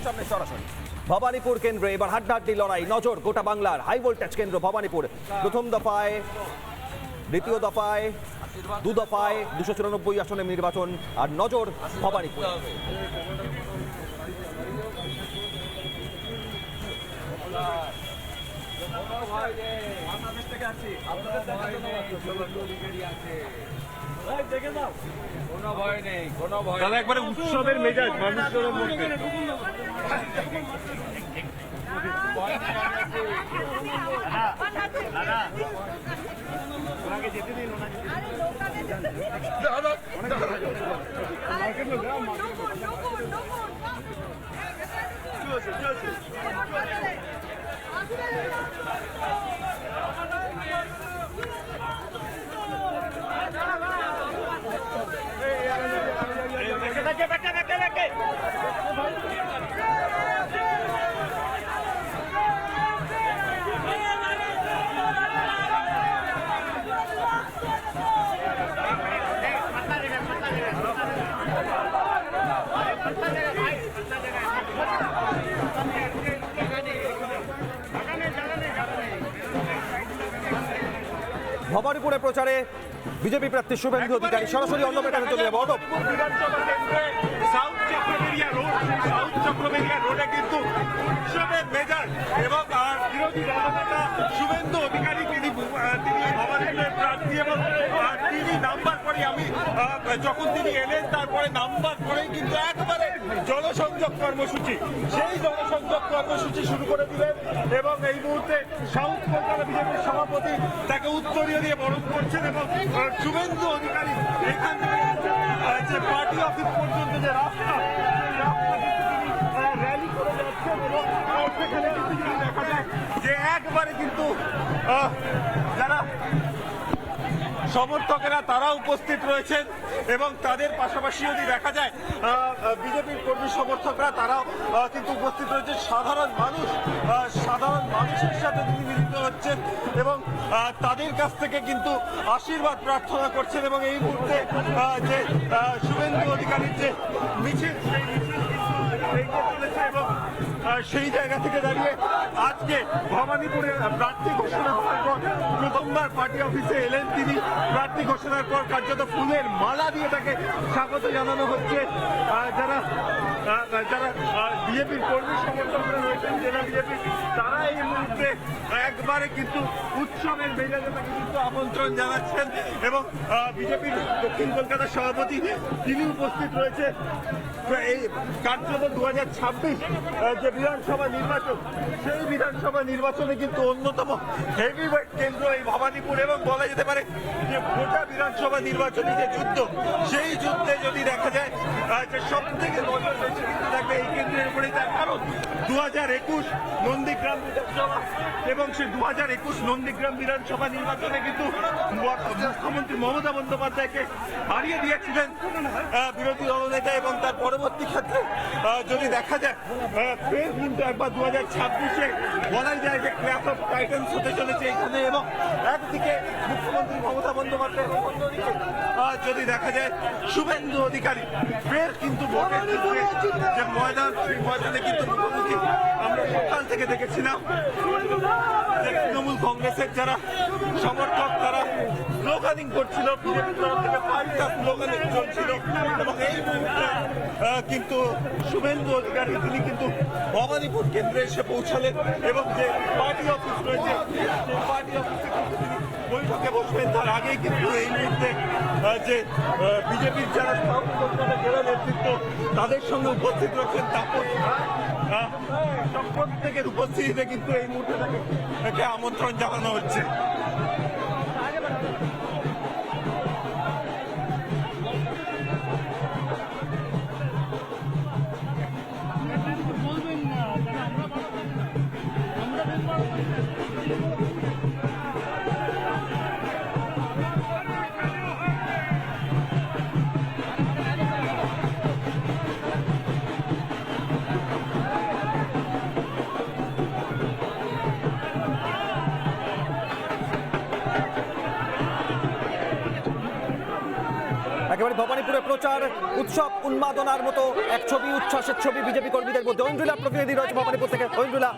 সামনে সরাসরি ভবানীপুর কেন্দ্রে এবার হাড্ডাহাড্ডি লড়াই, নজর গোটা বাংলার হাই ভোল্টেজ কেন্দ্র ভবানীপুর। প্রথম দফায়, দ্বিতীয় দফায়, দু দফায় 294 আসনে নির্বাচন, আর নজর ভবানীপুর। একবারে উৎসবের মেজাজ মানুষের মধ্যে। ভবানীপুরে প্রচারে বিজেপি প্রার্থী শুভেন্দু অধিকারী। সরাসরি অন্য প্যাটার্নে চলে যাবো। সাউথ চক্রবেরিয়া রোডে কিন্তু উৎসবের মেজাজ এবং বিরোধী দলনেতা শুভেন্দু অধিকারী তিনি ভবানীপুরের প্রার্থী এবং তিনি নাম্বার করে যখন তিনি এলেন তারপরে নাম্বার করেই কিন্তু একবারে জনসংযোগ কর্মসূচি, সেই জনসংযোগ কর্মসূচি শুরু করে দিলেন এবং এই মুহূর্তে সাউথ কলকাতা বিজেপির সভাপতি তাকে উত্তরীয় দিয়ে বরণ করছেন এবং শুভেন্দু অধিকারী এখান থেকে যে পার্টি অফিস পর্যন্ত যে রাস্তা র্যালি করে যাচ্ছেন এবং সেখানে কিন্তু দেখা যায় যে একবারে কিন্তু যারা সমর্থকেরা তারা উপস্থিত রয়েছেন এবং তাদের পাশাপাশি যদি দেখা যায় বিজেপির কর্মী সমর্থকরা তারাও কিন্তু উপস্থিত রয়েছে। সাধারণ মানুষের সাথে তিনি মিলিত হচ্ছেন এবং তাদের কাছ থেকে কিন্তু আশীর্বাদ প্রার্থনা করছেন এবং এই মুহূর্তে যে শুভেন্দু অধিকারীর যে মিছিল সেই মিছিল কিন্তু চলেছে এবং সেই জায়গা থেকে দাঁড়িয়ে আজকে ভবানীপুরে প্রার্থী ঘোষণা হওয়ার পর প্রথমবার পার্টি অফিসে এলেন তিনি। প্রার্থী ঘোষণার পর কার্যত ফুলের মালা দিয়ে তাকে স্বাগত জানানো হচ্ছে। যারা বিজেপির কর্মী সমর্থকরা রয়েছেন জেলা বিজেপি তারা এই মুহূর্তে একবারে কিন্তু উৎসবের মেজাজে তাকে কিন্তু আমন্ত্রণ জানাচ্ছেন এবং বিজেপির দক্ষিণ কলকাতার সভাপতি তিনি উপস্থিত রয়েছে। এই কার্যত 2026 যে বিধানসভা নির্বাচন, সেই বিধানসভা নির্বাচনে কিন্তু অন্যতম হেভিওয়েট কেন্দ্র এই ভবানীপুর এবং বলা যেতে পারে যে গোটা বিধানসভা নির্বাচনী যে যুদ্ধ, সেই যুদ্ধে যদি দেখা যায় যে সব থেকে নজর বেশি কিন্তু থাকবে এই কেন্দ্রের উপরেই। তার কারণ 2021 নন্দীগ্রাম বিধানসভা এবং সেই 2021 নন্দীগ্রাম বিধানসভা নির্বাচনে কিন্তু মুখ্যমন্ত্রী মমতা বন্দ্যোপাধ্যায়কে হারিয়ে দিয়েছিলেন বিরোধী দলনেতা এবং তার পরবর্তী ক্ষেত্রে যদি দেখা যায় ফের কিন্তু একবার 2026-এ বলাই যায় যে ক্ল্যাশ অফ টাইটান্স হতে চলেছে এখানে এবং একদিকে মুখ্যমন্ত্রী মমতা বন্দ্যোপাধ্যায় যদি দেখা যায় শুভেন্দু অধিকারী ফের কিন্তু ভোটের যে ময়দান, সেই ময়দানে কিন্তু মুখোমুখি আমরা সকাল থেকে দেখেছিলাম যে তৃণমূল কংগ্রেসের যারা সমর্থক তারা স্লোগানিং করছিল, বিজেপির তরফ থেকে 5টা স্লোগানিং চলছিল এবং এই মুহূর্তে কিন্তু শুভেন্দু অধিকারী তিনি কিন্তু ভবানীপুর কেন্দ্রে এসে পৌঁছালেন এবং যে পার্টি অফিস রয়েছে সেই পার্টি অফিসে কিন্তু তিনি বৈঠকে বসবেন। তার আগেই কিন্তু এই মুহূর্তে যে বিজেপির যারা সাউথ কলকাতা জেলা নেতৃত্ব তাদের সঙ্গে উপস্থিত রয়েছেন তাপস প্রত্যেকের উপস্থিতিতে কিন্তু এই মুহূর্তে তাকে আমন্ত্রণ জানানো হচ্ছে। ভবানীপুরে প্রচার উৎসব উন্মাদনার মতো এক ছবি, উচ্ছ্বাসের ছবি বিজেপি কর্মীদের মধ্যে। ঐন্দ্রিলা প্রতিনিধি রয়েছে ভবানীপুর থেকে। Aindrila,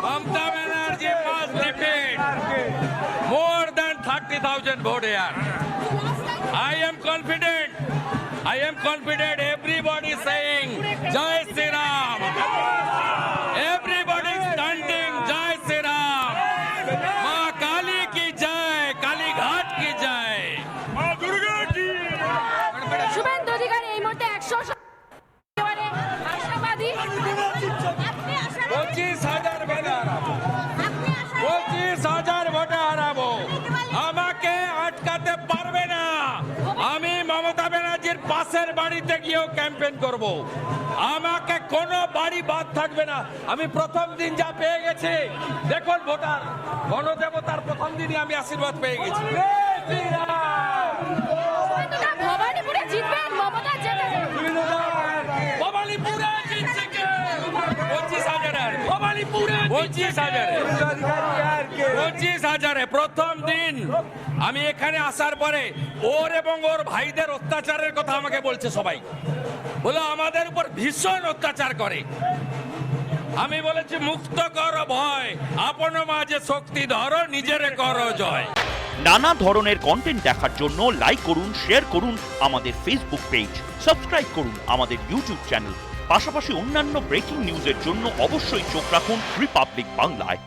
Mamata Banerjee must defeat more than 30,000 votes here. I am confident. Everybody saying Jai Shri Ram. Everybody standing Jai Shri Ram. Ma Kali ki Jai, Kali Ghat ki Jai. Ma Durga ji. Suvendu Adhikari এই মুহূর্তে 100 আশাবাদী। 25,000 ভোটে হারাবো। 25,000 ভোটে হারাবো। আমাকে আটকাতে পারবে না। আমি মমতা ব্যানার্জির পাশের বাড়িতে গিয়েও ক্যাম্পেইন করব। আমাকে কোনো বাড়ি বাদ থাকবে না। আমি প্রথম দিন যা পেয়ে গেছি, দেখুন ভোটার গণদেবতার প্রথম দিনই আমি আশীর্বাদ পেয়ে গেছি। শুভেন্দুদা ভবানীপুরে জিতবেন, মমতা জেতে যাবে। ভবানীপুরে জিতছে কে? 25,000 ভবানীপুরে 25,000 প্রথম দিন আমি এখানে আসার পরে ওর এবং ওর ভাইদের অত্যাচারের কথা আমাকে বলছে সবাই, বলে আমাদের উপর ভীষণ অত্যাচার করে। আমি বলেছি মুক্ত কর ভয়, আপন মাঝে শক্তি ধরো, নিজের করো জয়। নানা ধরনের কন্টেন্ট দেখার জন্য লাইক করুন, শেয়ার করুন আমাদের ফেসবুক পেজ, সাবস্ক্রাইব করুন আমাদের ইউটিউব চ্যানেল। পাশাপাশি অন্যান্য ব্রেকিং নিউজের জন্য অবশ্যই চোখ রাখুন রিপাবলিক বাংলায়।